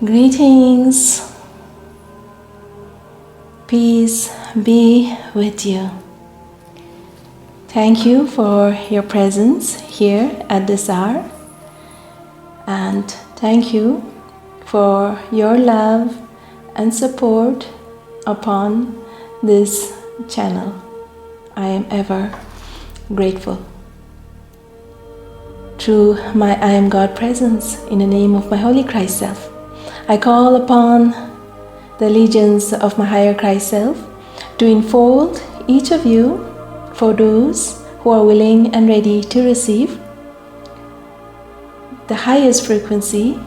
Greetings. Peace be with you. Thank you for your presence here at this hour, and thank you for your love and support upon this channel. I am ever grateful. Through my I Am God presence, in the name of my Holy Christ Self, I call upon the legions of my higher Christ Self to enfold each of you, for those who are willing and ready to receive the highest frequency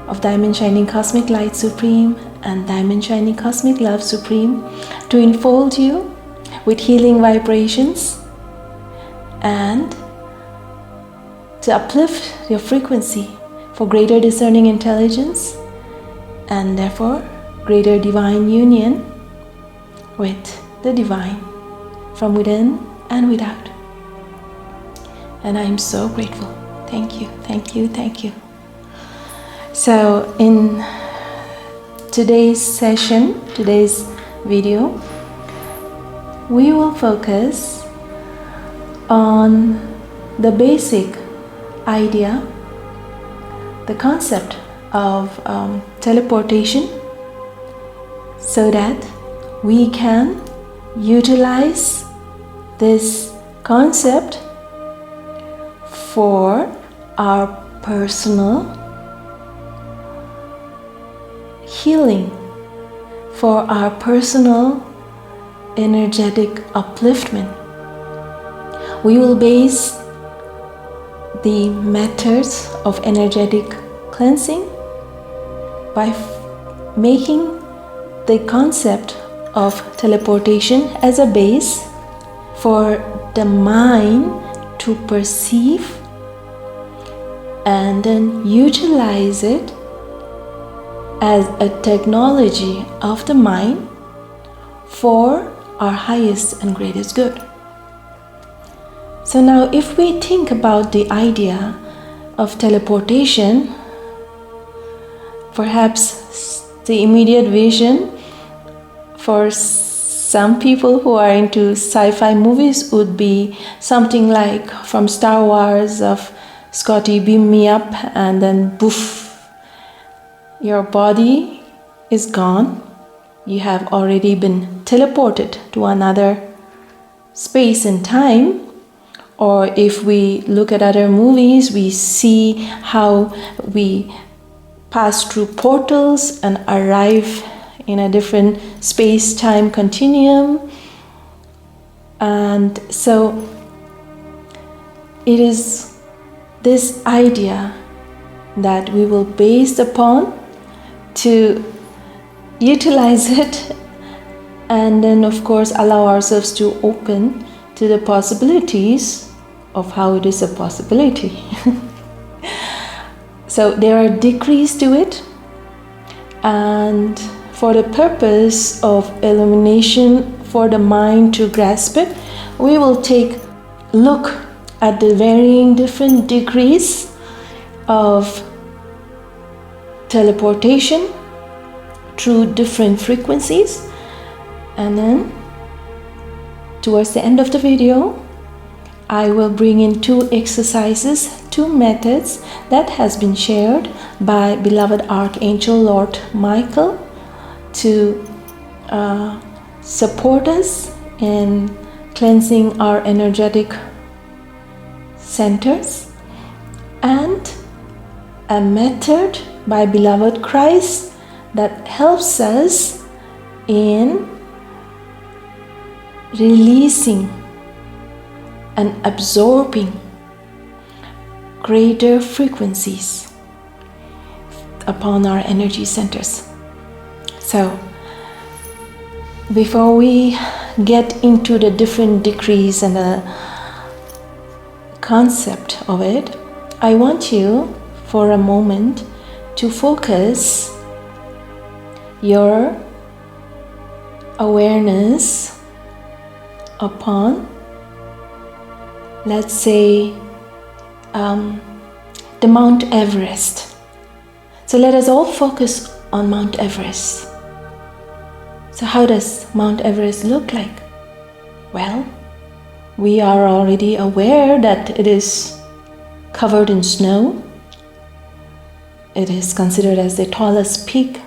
of Diamond Shining Cosmic Light Supreme and Diamond Shining Cosmic Love Supreme, to enfold you with healing vibrations and to uplift your frequency for greater discerning intelligence and therefore greater divine union with the divine from within and without. And I am so grateful. Thank you, thank you, thank you. So in today's session, today's video, we will focus on the basic idea, the concept of teleportation, so that we can utilize this concept for our personal healing, for our personal energetic upliftment. We will base the methods of energetic cleansing by making the concept of teleportation as a base for the mind to perceive and then utilize it as a technology of the mind for our highest and greatest good. So now if we think about the idea of teleportation, perhaps the immediate vision for some people who are into sci-fi movies would be something like from Star Wars of Scotty, beam me up, and then poof, your body is gone. You have already been teleported to another space and time. Or if we look at other movies, we see how we pass through portals and arrive in a different space-time continuum. And so it is this idea that we will base upon to utilize it, and then of course allow ourselves to open to the possibilities of how it is a possibility. So there are degrees to it, and for the purpose of illumination for the mind to grasp it, we will take a look at the varying different degrees of teleportation through different frequencies, and then towards the end of the video I will bring in two exercises, two methods that has been shared by beloved Archangel Lord Michael to support us in cleansing our energetic centers, and a method by beloved Christ that helps us in releasing and absorbing greater frequencies upon our energy centers. So before we get into the different degrees and the concept of it, I want you for a moment to focus your awareness upon, let's say, the Mount Everest. So let us all focus on Mount Everest. So how does Mount Everest look like? Well, we are already aware that it is covered in snow. It is considered as the tallest peak,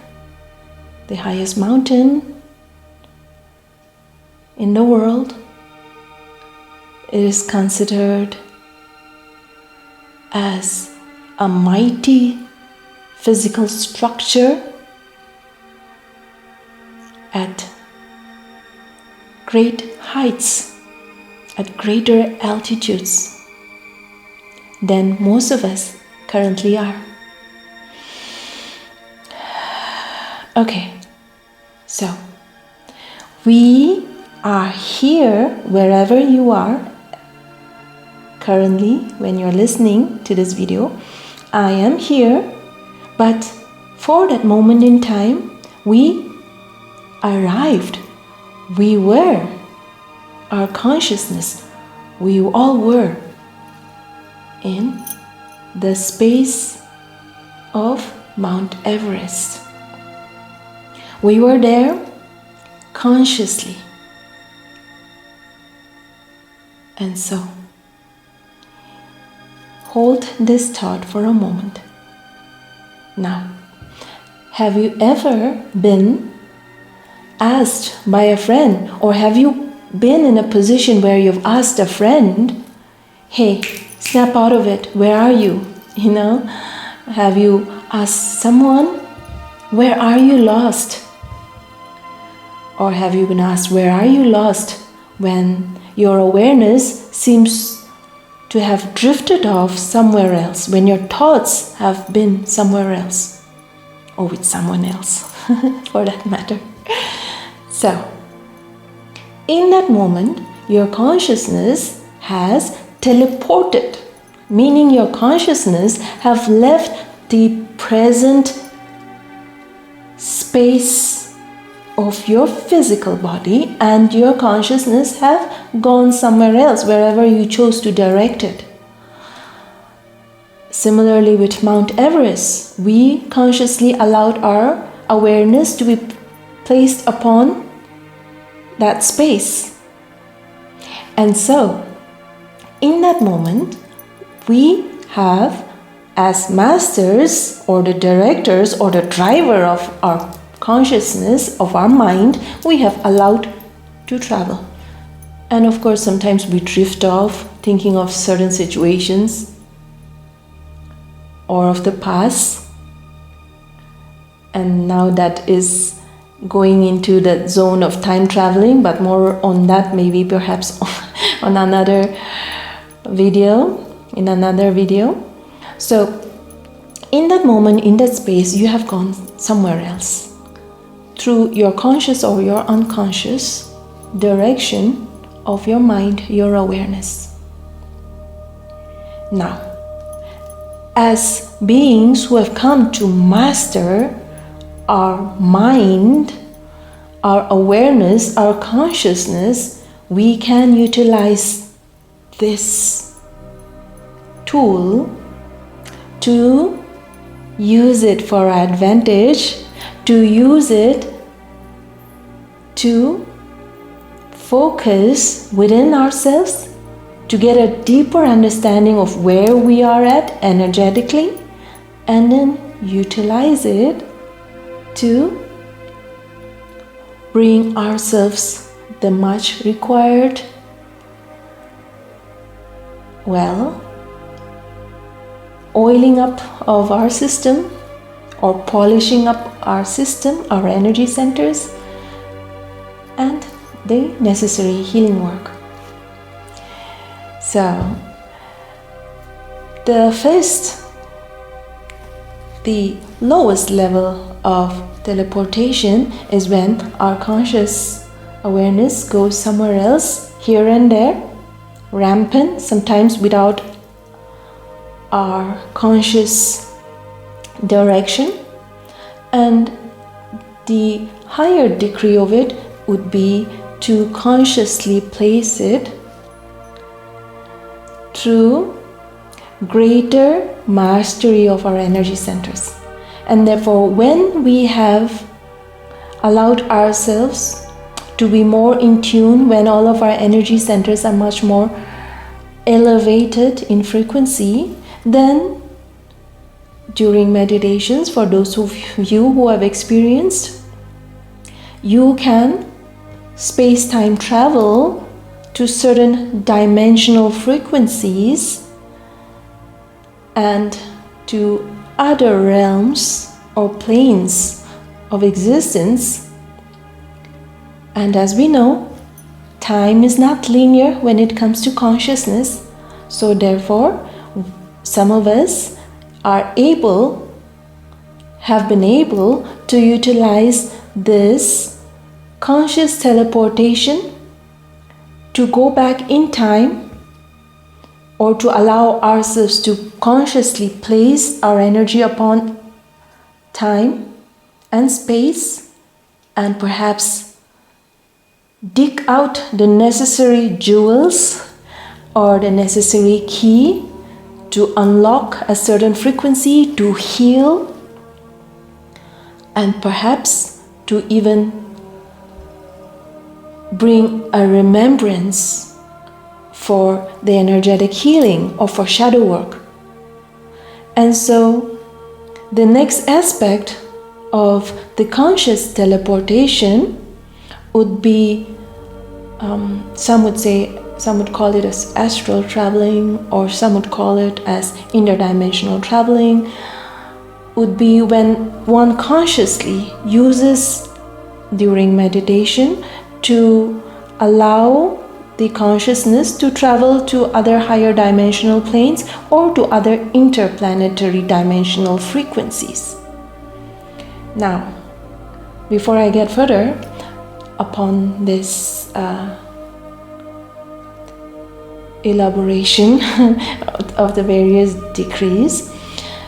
the highest mountain in the world. It is considered as a mighty physical structure at great heights, at greater altitudes than most of us currently are. Okay, so we are here wherever you are currently when you're listening to this video. I am here, but for that moment in time, we arrived. We were. Our consciousness, we all were in the space of Mount Everest. We were there consciously. And so, hold this thought for a moment. Now, have you ever been asked by a friend, or have you been in a position where you've asked a friend, hey, snap out of it, where are you? Have you asked someone, where are you lost? Or have you been asked, where are you lost, when your awareness seems to have drifted off somewhere else, when your thoughts have been somewhere else, or with someone else, for that matter. So, in that moment, your consciousness has teleported, meaning your consciousness have left the present space of your physical body, and your consciousness have gone somewhere else, wherever you chose to direct it. Similarly with Mount Everest, we consciously allowed our awareness to be placed upon that space. And so, in that moment, we have, as masters or the directors or the driver of our consciousness, of our mind, we have allowed to travel. And of course, sometimes we drift off thinking of certain situations or of the past. And now that is going into that zone of time traveling, but more on that maybe perhaps on another video, in another video. So in that moment, in that space, you have gone somewhere else through your conscious or your unconscious direction of your mind, your awareness. Now, as beings who have come to master our mind, our awareness, our consciousness, we can utilize this tool to use it for our advantage, to use it to focus within ourselves, to get a deeper understanding of where we are at energetically, and then utilize it to bring ourselves the much required, oiling up of our system, or polishing up our system, our energy centers, and the necessary healing work. So, the lowest level of teleportation is when our conscious awareness goes somewhere else, here and there, rampant, sometimes without our conscious direction. And the higher degree of it would be to consciously place it through greater mastery of our energy centers. And therefore, when we have allowed ourselves to be more in tune, when all of our energy centers are much more elevated in frequency, then during meditations, for those of you who have experienced, you can space-time travel to certain dimensional frequencies and to other realms or planes of existence. And as we know, time is not linear when it comes to consciousness. So therefore, some of us have been able to utilize this conscious teleportation to go back in time, or to allow ourselves to consciously place our energy upon time and space, and perhaps dig out the necessary jewels or the necessary key to unlock a certain frequency, to heal, and perhaps to even bring a remembrance for the energetic healing or for shadow work. And so the next aspect of the conscious teleportation would be, some would call it as astral traveling, or some would call it as interdimensional traveling, would be when one consciously uses during meditation to allow the consciousness to travel to other higher dimensional planes or to other interplanetary dimensional frequencies. Now, before I get further upon this elaboration of the various decrees,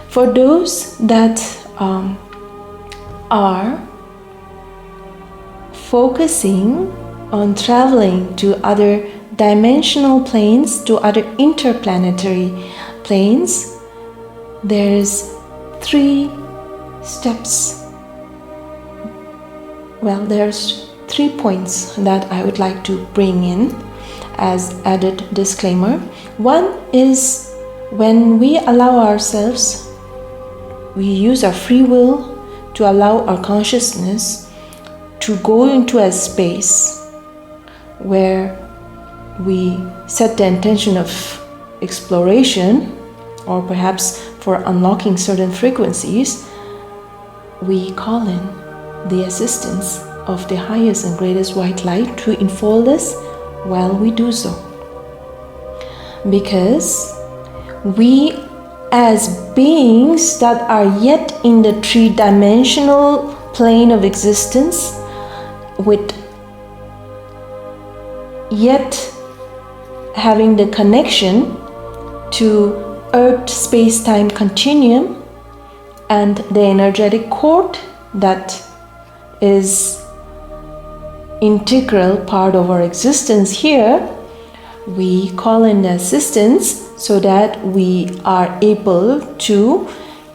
for those that are focusing on traveling to other dimensional planes, to other interplanetary planes, there's 3 steps. Well, there's 3 points that I would like to bring in as added disclaimer. One is when we allow ourselves, we use our free will to allow our consciousness to go into a space where we set the intention of exploration, or perhaps for unlocking certain frequencies, we call in the assistance of the highest and greatest white light to enfold us while we do so. Because we, as beings that are yet in the 3-dimensional plane of existence, with yet having the connection to Earth space-time continuum and the energetic cord that is integral part of our existence here, we call in assistance so that we are able to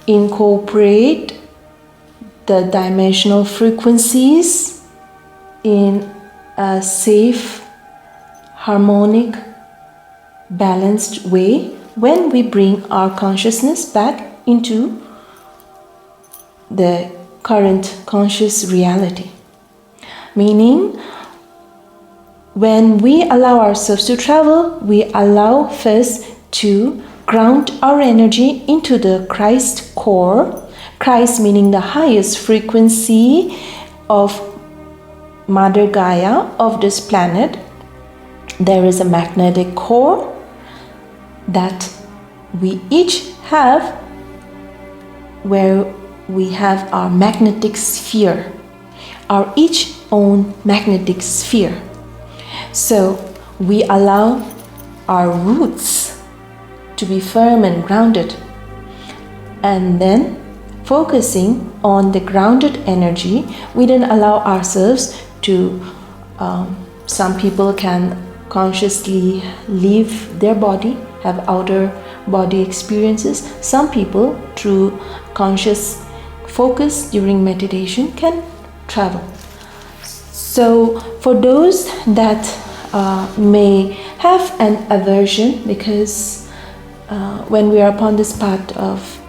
incorporate the dimensional frequencies in a safe, harmonic, balanced way when we bring our consciousness back into the current conscious reality. Meaning, when we allow ourselves to travel, we allow first to ground our energy into the Christ core. Christ meaning the highest frequency of Mother Gaia of this planet. There is a magnetic core that we each have, where we have our magnetic sphere, our each own magnetic sphere. So we allow our roots to be firm and grounded, and then focusing on the grounded energy, we then allow ourselves to, some people can consciously leave their body, have outer body experiences. Some people, through conscious focus during meditation can travel. So for those that may have an aversion, because when we are upon this path of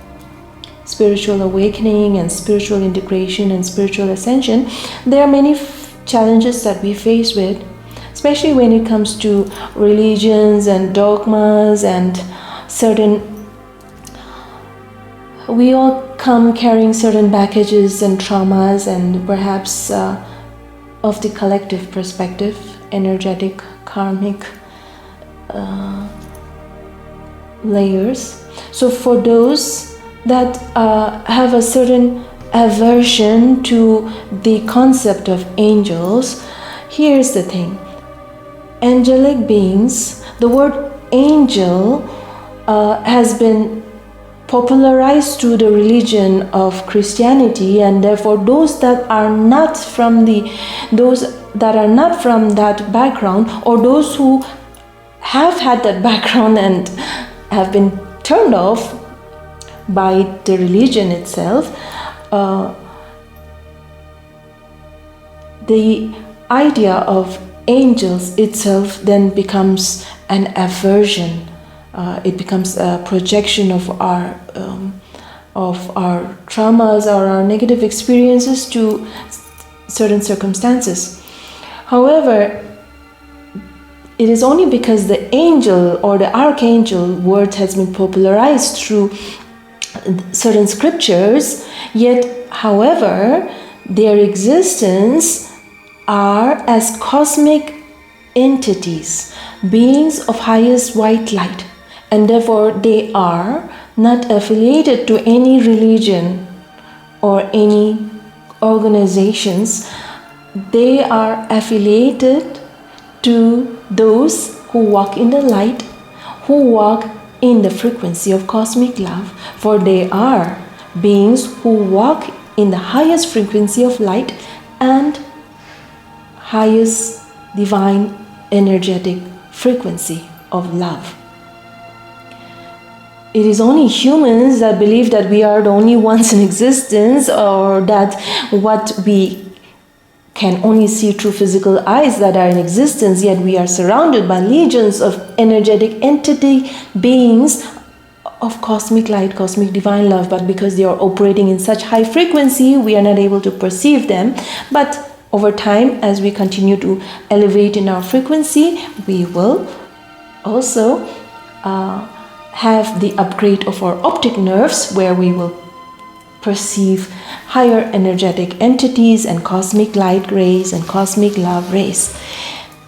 spiritual awakening and spiritual integration and spiritual ascension, there are many challenges that we face with, especially when it comes to religions and dogmas and certain. We all come carrying certain baggages and traumas and perhaps of the collective perspective, energetic, karmic layers. So for those that have a certain aversion to the concept of angels, here's the thing. Angelic beings, the word angel has been popularized through the religion of Christianity, and therefore those that are not from that background, or those who have had that background and have been turned off by the religion itself, the idea of angels itself then becomes an aversion. It becomes a projection of our traumas or our negative experiences to certain circumstances. However, it is only because the angel or the archangel word has been popularized through certain scriptures, yet, however, their existence are as cosmic entities, beings of highest white light, and therefore they are not affiliated to any religion or any organizations. They are affiliated to those who walk in the light, who walk in the frequency of cosmic love, for they are beings who walk in the highest frequency of light and highest divine energetic frequency of love. It is only humans that believe that we are the only ones in existence, or that what we can only see through physical eyes that are in existence, yet we are surrounded by legions of energetic entity beings of cosmic light, cosmic divine love, but because they are operating in such high frequency, we are not able to perceive them. But over time, as we continue to elevate in our frequency, we will also have the upgrade of our optic nerves, where we will perceive higher energetic entities and cosmic light rays and cosmic love rays.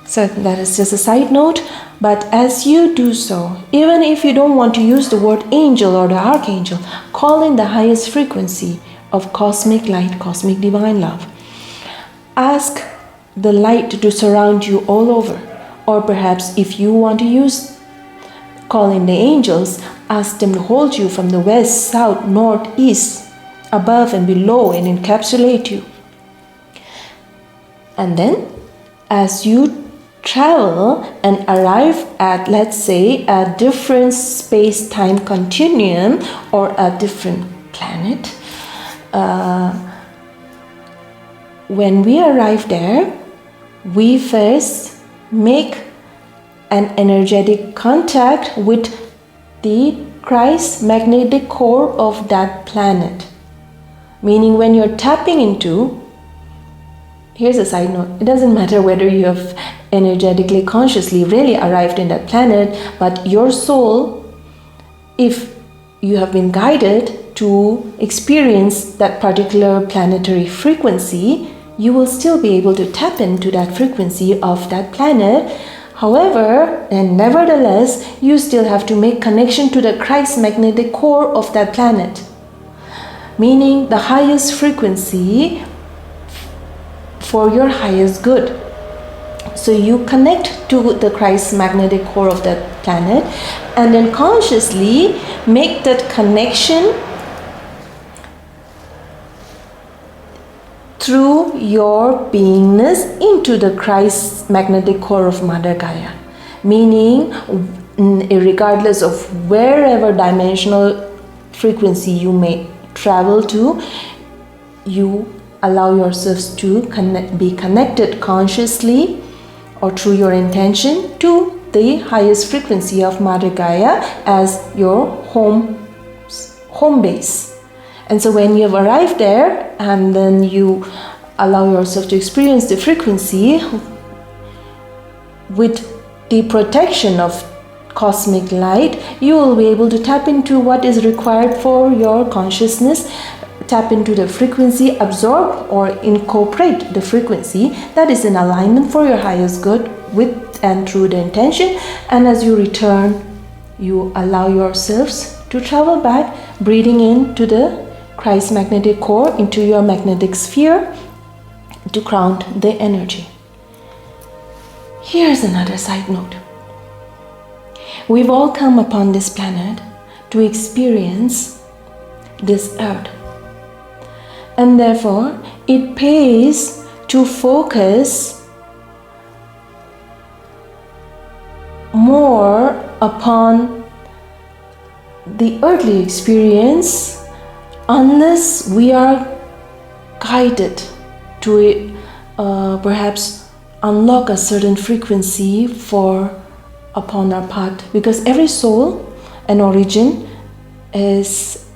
So that is just a side note. But as you do so, even if you don't want to use the word angel or the archangel, call in the highest frequency of cosmic light, cosmic divine love. Ask the light to surround you all over. Or perhaps if you want to call in the angels, ask them to hold you from the west, south, north, east, above and below, and encapsulate you. And then, as you travel and arrive at, let's say, a different space-time continuum or a different planet, when we arrive there, we first make an energetic contact with the Christ magnetic core of that planet. Meaning, when you're tapping into, here's a side note, it doesn't matter whether you have energetically, consciously really arrived in that planet, but your soul, if you have been guided to experience that particular planetary frequency, you will still be able to tap into that frequency of that planet. However, and nevertheless, you still have to make connection to the Christ magnetic core of that planet, meaning the highest frequency for your highest good. So you connect to the Christ magnetic core of that planet, and then consciously make that connection through your beingness into the Christ magnetic core of Mother Gaia. Meaning, regardless of wherever dimensional frequency you may travel to, you allow yourselves to be connected consciously or through your intention to the highest frequency of Mother Gaia as your home base. And so when you have arrived there and then you allow yourself to experience the frequency with the protection of cosmic light, you will be able to tap into what is required for your consciousness, tap into the frequency, absorb or incorporate the frequency that is in alignment for your highest good with and through the intention. And as you return, you allow yourselves to travel back, breathing into the Christ magnetic core, into your magnetic sphere, to ground the energy. Here's another side note. We've all come upon this planet to experience this earth. And therefore, it pays to focus more upon the earthly experience unless we are guided to perhaps unlock a certain frequency upon our path, because every soul and origin is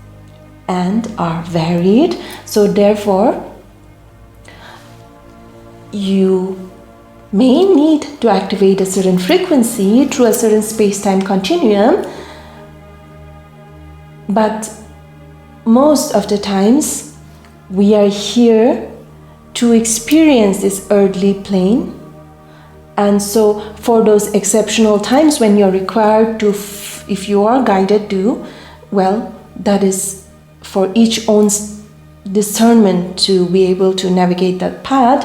and are varied. So therefore you may need to activate a certain frequency through a certain space-time continuum, but most of the times we are here to experience this earthly plane. And so for those exceptional times when you're required to, if you are guided to, well, that is for each own discernment to be able to navigate that path.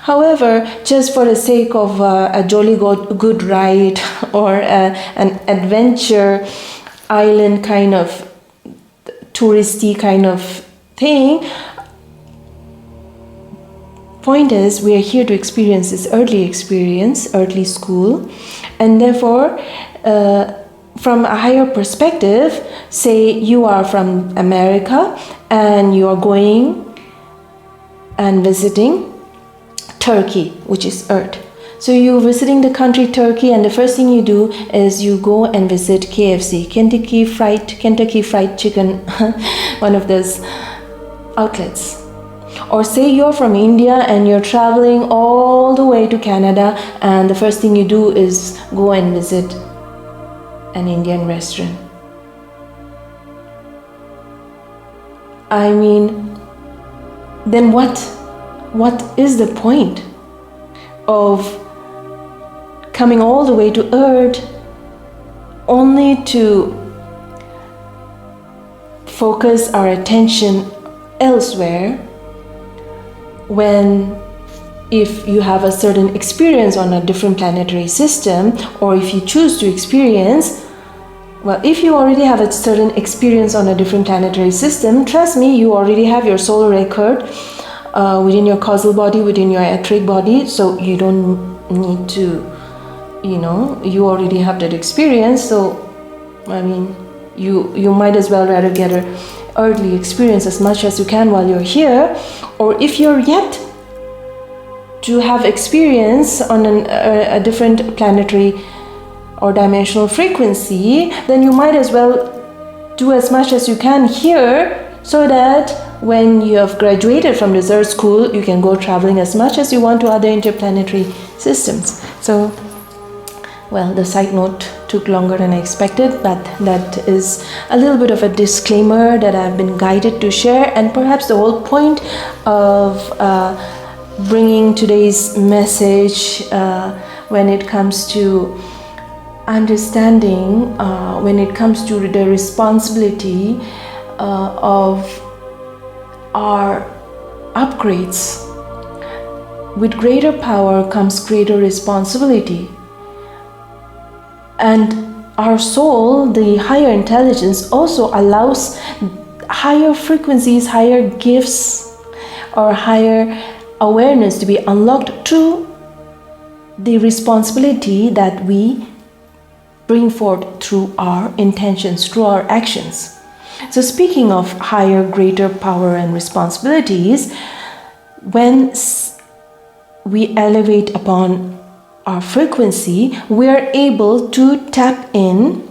However, just for the sake of a jolly good ride or an adventure island kind of touristy kind of thing, point is we are here to experience this earthly experience, earthly school, and therefore from a higher perspective, say you are from America and you are going and visiting Turkey, which is Earth. So you're visiting the country Turkey, and the first thing you do is you go and visit KFC, Kentucky Fried Chicken, one of those outlets. Or say you're from India and you're traveling all the way to Canada, and the first thing you do is go and visit an Indian restaurant. I mean, then what is the point of coming all the way to Earth only to focus our attention elsewhere, when if you have a certain experience on a different planetary system, or if you choose to experience, well, if you already have a certain experience on a different planetary system, trust me, you already have your soul record within your causal body, within your etheric body, so you don't need to, you already have that experience. So I mean, you might as well rather get an earthly experience as much as you can while you're here. Or if you're yet to have experience on a different planetary or dimensional frequency, then you might as well do as much as you can here, so that when you have graduated from this Earth school, you can go traveling as much as you want to other interplanetary systems. So, well, the side note took longer than I expected, but that is a little bit of a disclaimer that I've been guided to share, and perhaps the whole point of bringing today's message when it comes to understanding, when it comes to the responsibility of our upgrades. With greater power comes greater responsibility. And our soul, the higher intelligence, also allows higher frequencies, higher gifts, or higher awareness to be unlocked through the responsibility that we bring forth through our intentions, through our actions. So speaking of higher, greater power and responsibilities, when we elevate upon our frequency, we are able to tap into,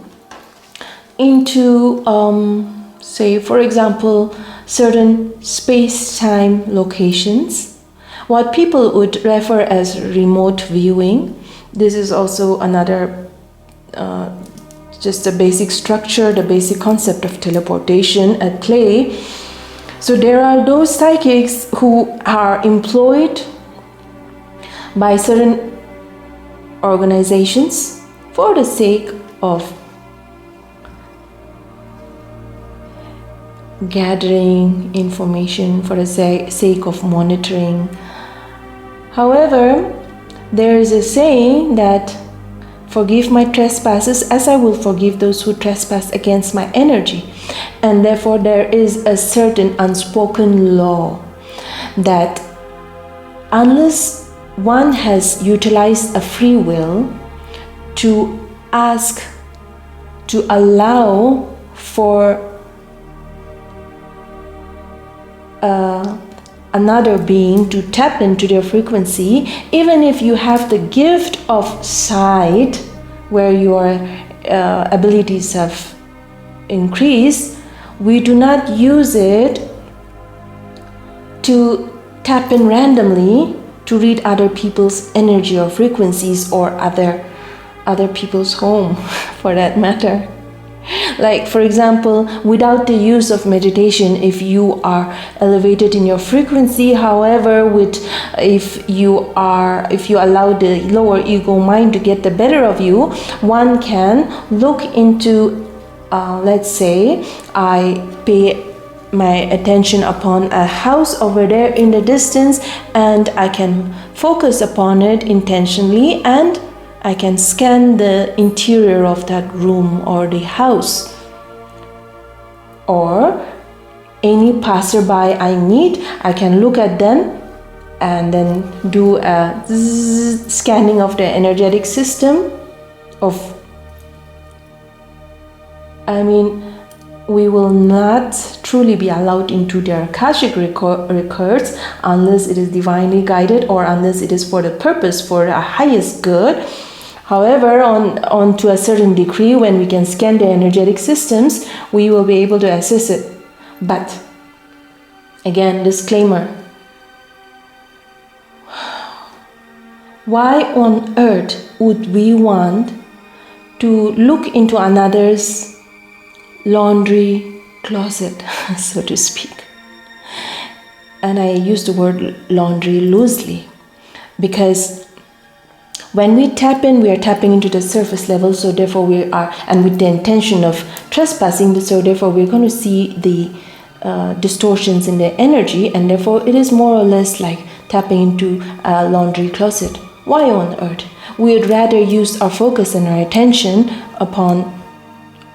say, for example, certain space-time locations, what people would refer as remote viewing. This is also another, just a basic structure, the basic concept of teleportation at play. So there are those psychics who are employed by certain organizations for the sake of gathering information, for the sake of monitoring. However, there is a saying that forgive my trespasses as I will forgive those who trespass against my energy. And therefore there is a certain unspoken law that unless one has utilized a free will to ask, to allow for another being to tap into their frequency, even if you have the gift of sight where your abilities have increased, we do not use it to tap in randomly to read other people's energy or frequencies, or other people's home for that matter. Like, for example, without the use of meditation, if you are elevated in your frequency, however, if you allow the lower ego mind to get the better of you, one can look into, let's say, I pay my attention upon a house over there in the distance, and I can focus upon it intentionally, and I can scan the interior of that room or the house, or any passerby I meet, I can look at them and then do a scanning of their energetic system we will not truly be allowed into their Akashic records unless it is divinely guided, or unless it is for the purpose, for the highest good. However, on to a certain degree, when we can scan the energetic systems, we will be able to access it. But again, disclaimer. Why on earth would we want to look into another's laundry closet, so to speak? And I use the word laundry loosely, because when we tap in, we are tapping into the surface level, so therefore we are, and with the intention of trespassing, so therefore we're going to see the distortions in the energy, and therefore it is more or less like tapping into a laundry closet. Why on earth? We would rather use our focus and our attention upon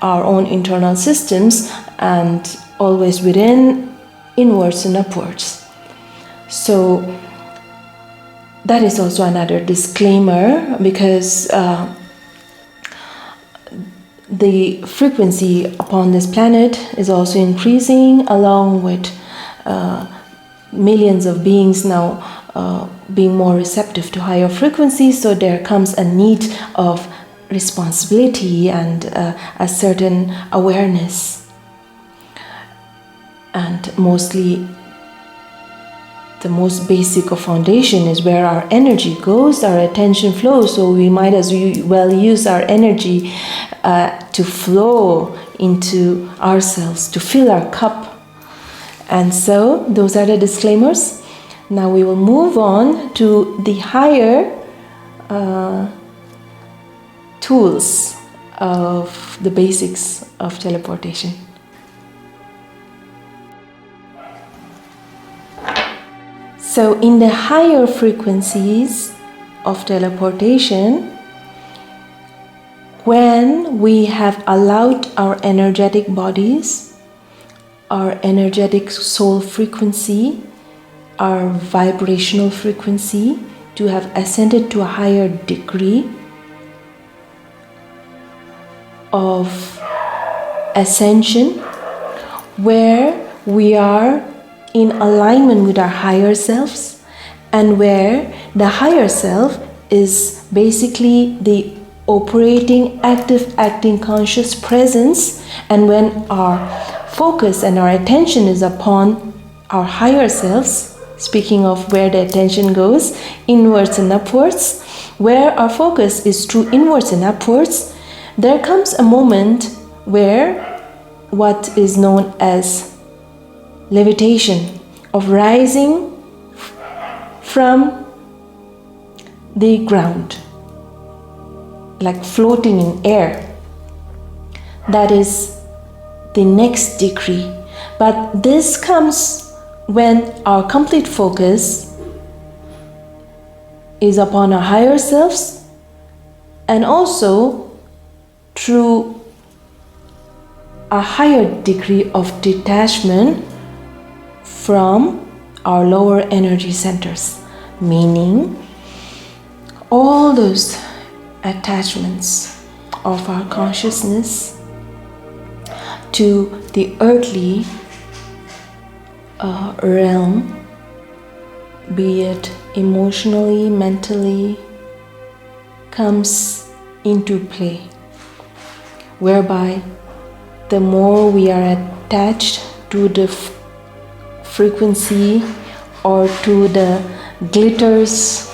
our own internal systems, and always within, inwards and upwards. So that is also another disclaimer, because the frequency upon this planet is also increasing, along with millions of beings now being more receptive to higher frequencies. So there comes a need of responsibility and a certain awareness. And mostly, the most basic of foundation is where our energy goes, our attention flows. So we might as well use our energy to flow into ourselves, to fill our cup. And so those are the disclaimers. Now we will move on to the higher tools of the basics of teleportation. So in the higher frequencies of teleportation, when we have allowed our energetic bodies, our energetic soul frequency, our vibrational frequency to have ascended to a higher degree of ascension, where we are in alignment with our higher selves, and where the higher self is basically the operating, active, acting conscious presence. And when our focus and our attention is upon our higher selves, speaking of where the attention goes, inwards and upwards, where our focus is true inwards and upwards, there comes a moment where what is known as levitation, of rising from the ground, like floating in air. That is the next degree. But this comes when our complete focus is upon our higher selves, and also through a higher degree of detachment from our lower energy centers, meaning all those attachments of our consciousness to the earthly realm, be it emotionally, mentally, comes into play, whereby the more we are attached to the frequency or to the glitters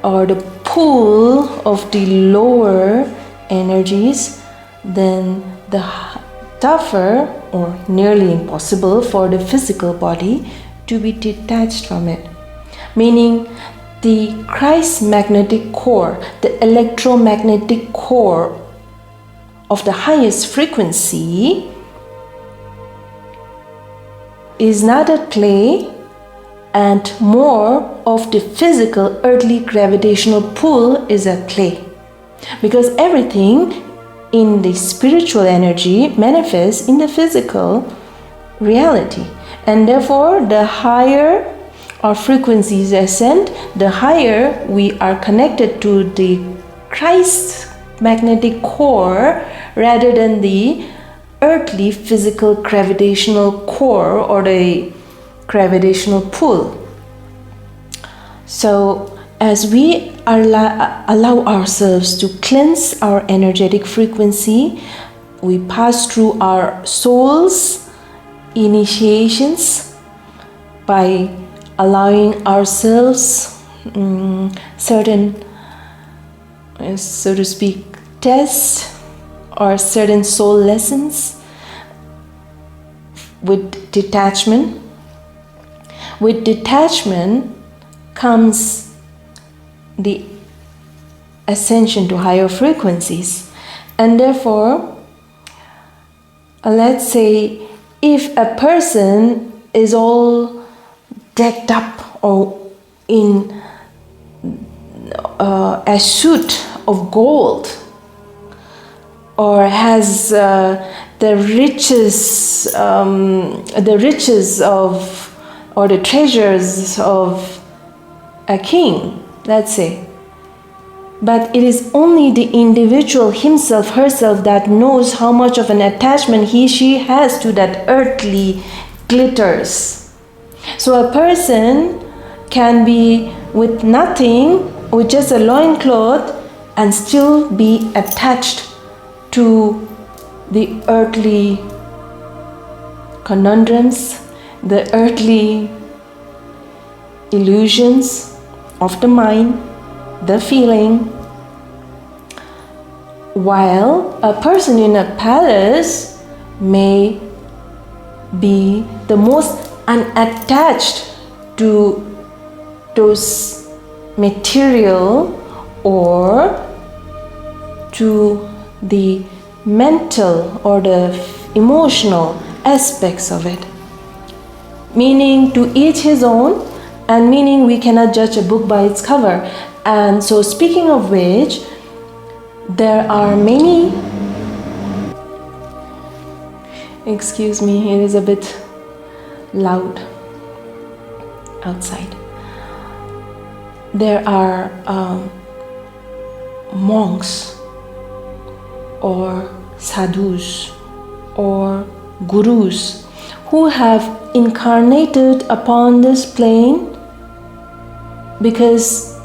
or the pull of the lower energies, then the tougher or nearly impossible for the physical body to be detached from it. Meaning the Christ magnetic core, the electromagnetic core of the highest frequency is not at play, and more of the physical earthly gravitational pull is at play. Because everything in the spiritual energy manifests in the physical reality. And therefore, the higher our frequencies ascend, the higher we are connected to the Christ magnetic core rather than the earthly physical gravitational core or the gravitational pull. So as we allow ourselves to cleanse our energetic frequency, we pass through our soul's initiations by allowing ourselves certain, so to speak, tests or certain soul lessons with detachment. With detachment comes the ascension to higher frequencies. And therefore, let's say if a person is all decked up or in a suit of gold, or has the riches of, or the treasures of a king, let's say. But it is only the individual himself, herself, that knows how much of an attachment she has to that earthly glitters. So a person can be with nothing, with just a loincloth, and still be attached to the earthly conundrums, the earthly illusions of the mind, the feeling, while a person in a palace may be the most unattached to those material or to the mental or the emotional aspects of it. Meaning to each his own, and meaning we cannot judge a book by its cover. And so, speaking of which, there are many, excuse me, it is a bit loud outside. There are monks or sadhus or gurus who have incarnated upon this plane because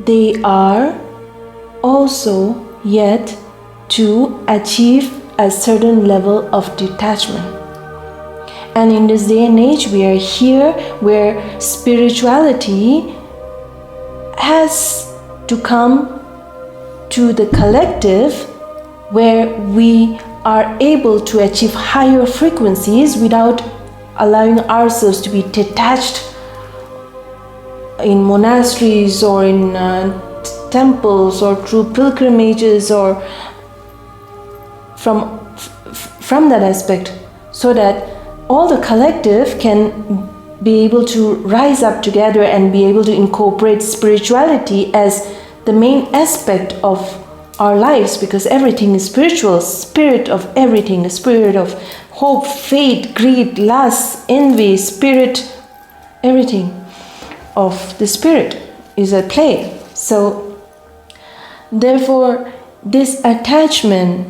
they are also yet to achieve a certain level of detachment. And in this day and age, we are here where spirituality has to come to the collective, where we are able to achieve higher frequencies without allowing ourselves to be detached in monasteries or in temples or through pilgrimages or from that aspect, so that all the collective can be able to rise up together and be able to incorporate spirituality as the main aspect of our lives, because everything is spiritual. Spirit of everything, the spirit of hope, faith, greed, lust, envy, spirit, everything of the spirit is at play. So therefore this attachment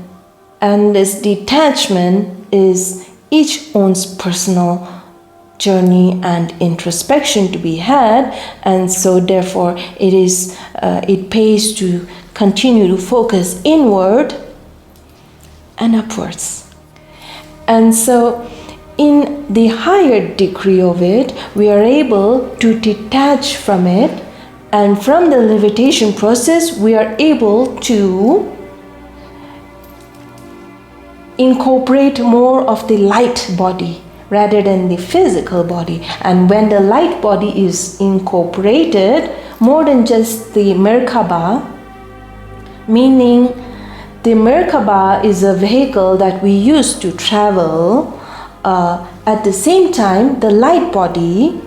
and this detachment is each one's personal journey and introspection to be had, and so therefore it pays to continue to focus inward and upwards. And so in the higher degree of it, we are able to detach from it, and from the levitation process we are able to incorporate more of the light body rather than the physical body. And when the light body is incorporated, more than just the Merkaba, meaning the Merkaba is a vehicle that we use to travel, at the same time the light body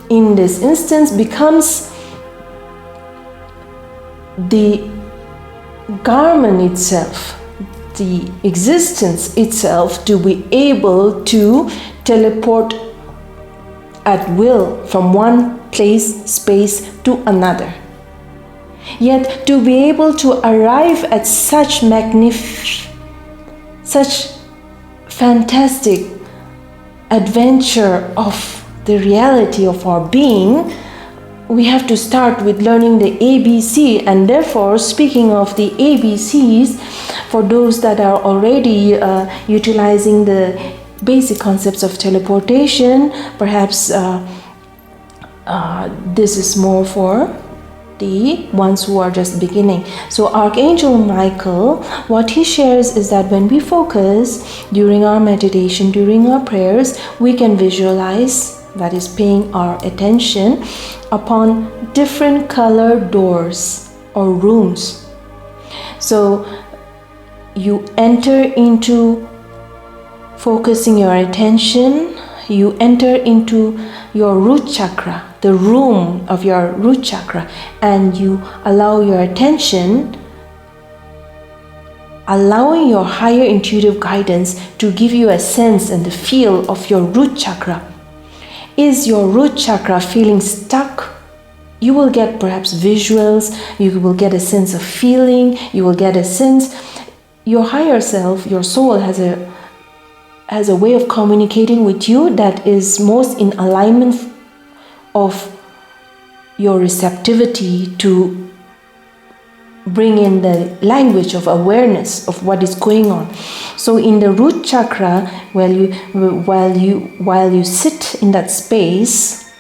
in this instance becomes the garment itself, the existence itself, to be able to teleport at will from one place, space to another. Yet to be able to arrive at such such fantastic adventure of the reality of our being, we have to start with learning the ABC. And therefore, speaking of the ABCs, for those that are already utilizing the basic concepts of teleportation, perhaps this is more for the ones who are just beginning. So Archangel Michael, what he shares is that when we focus during our meditation, during our prayers, we can visualize, that is paying our attention upon different color doors or rooms. So you enter into focusing your attention, you enter into your root chakra, the room of your root chakra, and you allow your attention, allowing your higher intuitive guidance to give you a sense and the feel of your root chakra. Is your root chakra feeling stuck? You will get perhaps visuals, you will get a sense of feeling, you will get a sense. Your higher self, your soul has a way of communicating with you that is most in alignment of your receptivity to bring in the language of awareness of what is going on. So in the root chakra, while you sit in that space,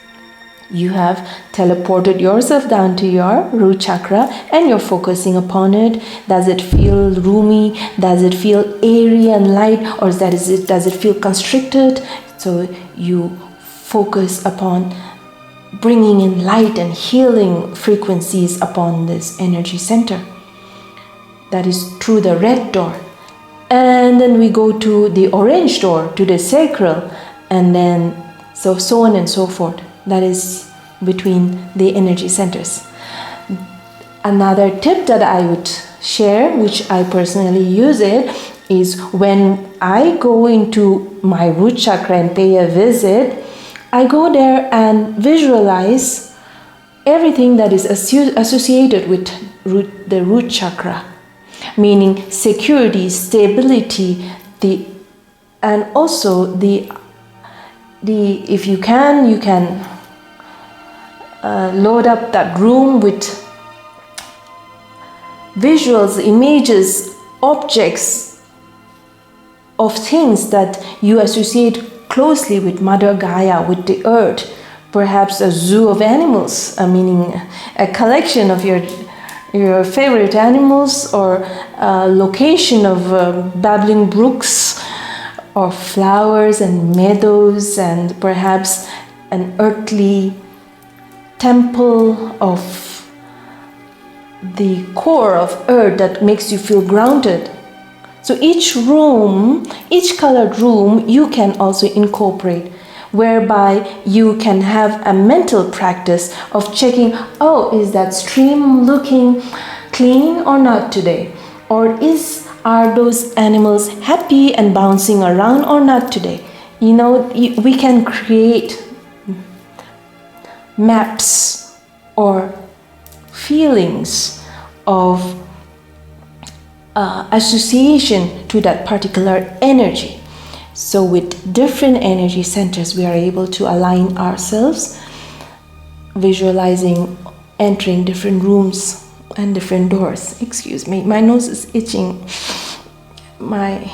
you have teleported yourself down to your root chakra and you're focusing upon it. Does it feel roomy? Does it feel airy and light? Or does it feel constricted? So you focus upon bringing in light and healing frequencies upon this energy center. That is through the red door. And then we go to the orange door, to the sacral, and then so on and so forth. That is between the energy centers. Another tip that I would share, which I personally use it, is when I go into my root chakra and pay a visit, I go there and visualize everything that is associated with the root chakra, meaning security, stability, And also if you can load up that room with visuals, images, objects of things that you associate closely with Mother Gaia, with the earth. Perhaps a zoo of animals, meaning a collection of your favorite animals, or a location of babbling brooks, or flowers and meadows, and perhaps an earthly temple of the core of earth that makes you feel grounded. So each room, each colored room, you can also incorporate, whereby you can have a mental practice of checking, is that stream looking clean or not today? Or are those animals happy and bouncing around or not today? We can create maps or feelings of association to that particular energy. So with different energy centers, we are able to align ourselves, visualizing entering different rooms and different doors. Excuse me, my nose is itching. My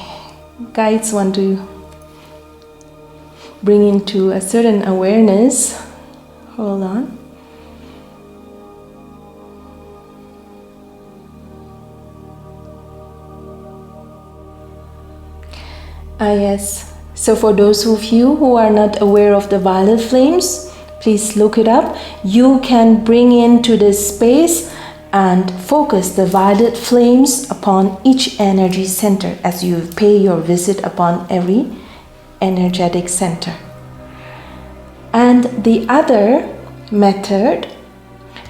guides want to bring into a certain awareness. Hold on. Yes. So for those of you who are not aware of the violet flames, please look it up. You can bring into this space and focus the violet flames upon each energy center as you pay your visit upon every energetic center. And the other method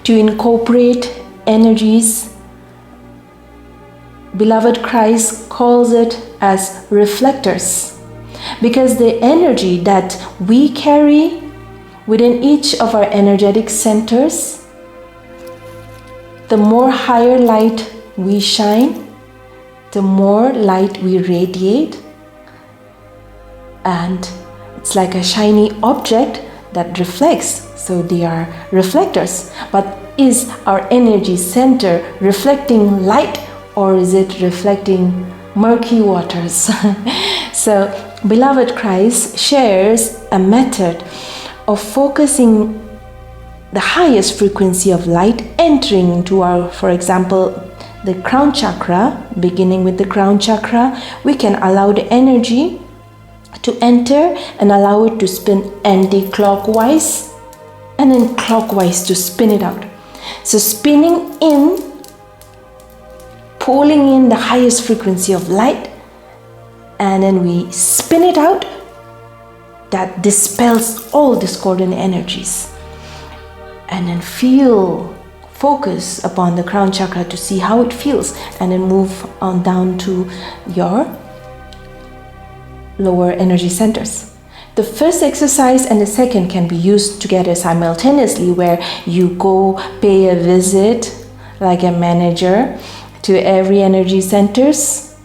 to incorporate energies, beloved Christ calls it as reflectors, because the energy that we carry within each of our energetic centers, the more higher light we shine, the more light we radiate, and it's like a shiny object that reflects. So they are reflectors. But is our energy center reflecting light, or is it reflecting murky waters? So beloved Christ shares a method of focusing the highest frequency of light entering into our, for example, the crown chakra. Beginning with the crown chakra, we can allow the energy to enter and allow it to spin anti-clockwise and then clockwise to spin it out. So spinning in, pulling in the highest frequency of light, and then we spin it out. That dispels all discordant energies. And then focus upon the crown chakra to see how it feels, and then move on down to your lower energy centers. The first exercise and the second can be used together simultaneously, where you go pay a visit like a manager to every energy centers.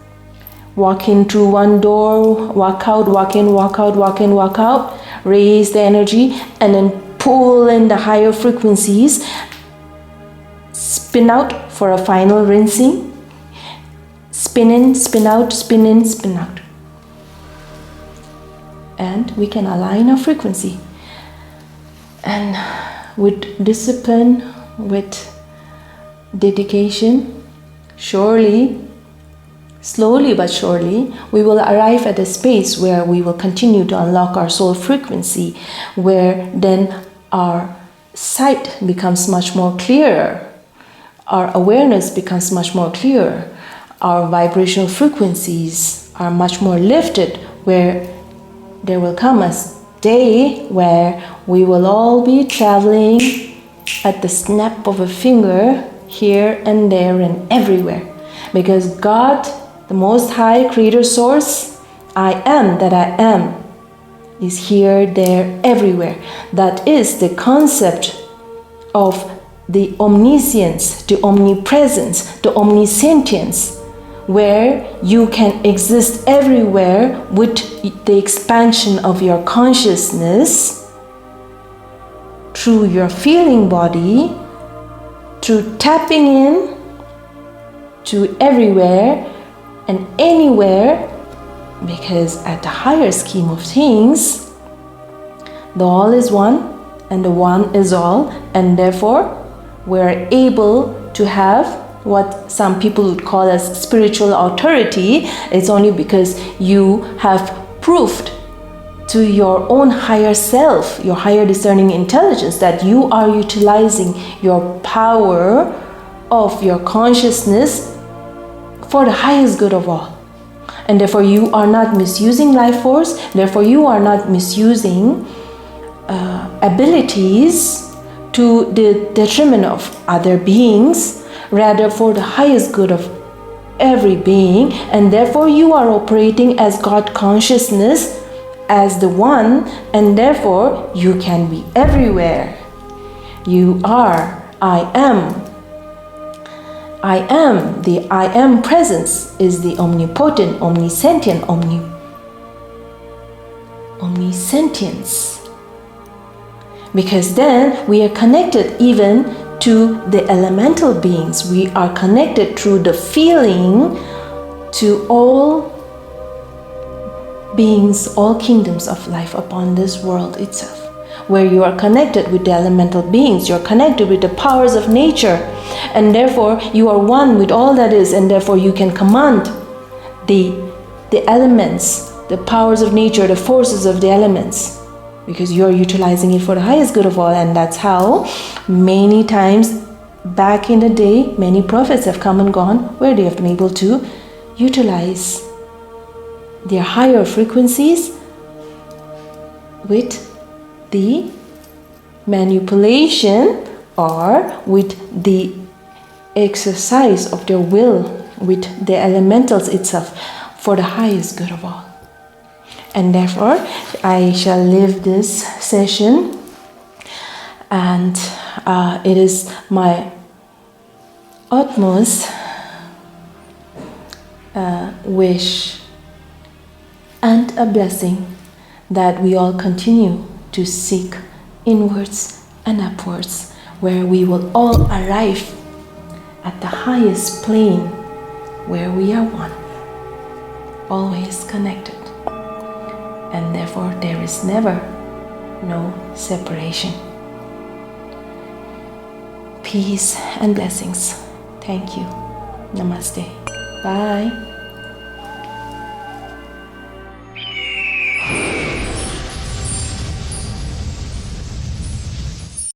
Walk in through one door, walk out, walk in, walk out, walk in, walk out. Raise the energy and then pull in the higher frequencies. Spin out for a final rinsing. Spin in, spin out, spin in, spin out. And we can align our frequency. And with discipline, with dedication, slowly but surely, we will arrive at a space where we will continue to unlock our soul frequency, where then our sight becomes much more clearer, our awareness becomes much more clear, our vibrational frequencies are much more lifted, where there will come a day where we will all be traveling at the snap of a finger, here and there and everywhere. Because God, the Most High Creator Source, I am that I am, is here, there, everywhere. That is the concept of the omniscience, the omnipresence, the omniscience, where you can exist everywhere with the expansion of your consciousness through your feeling body, through tapping in to everywhere and anywhere, because at the higher scheme of things, the all is one and the one is all, and therefore we're able to have what some people would call as spiritual authority. It's only because you have proved to your own higher self, your higher discerning intelligence, that you are utilizing your power of your consciousness for the highest good of all. And therefore you are not misusing life force, therefore you are not misusing abilities to the detriment of other beings, rather for the highest good of every being, and therefore you are operating as God consciousness, as the one, and therefore you can be everywhere. You are I am. I am. The I am presence is the omnipotent, omniscient, omnisentience. Because then we are connected even to the elemental beings. We are connected through the feeling to all beings, all kingdoms of life upon this world itself. Where you are connected with the elemental beings, you are connected with the powers of nature, and therefore you are one with all that is, and therefore you can command the elements, the powers of nature, the forces of the elements, because you are utilizing it for the highest good of all. And that's how many times back in the day many prophets have come and gone, where they have been able to utilize their higher frequencies with the manipulation or with the exercise of their will with the elementals itself for the highest good of all. And therefore I shall leave this session, and it is my utmost wish and a blessing that we all continue to seek inwards and upwards, where we will all arrive at the highest plane, where we are one, always connected, and therefore there is never no separation. Peace and blessings. Thank you. Namaste. Bye.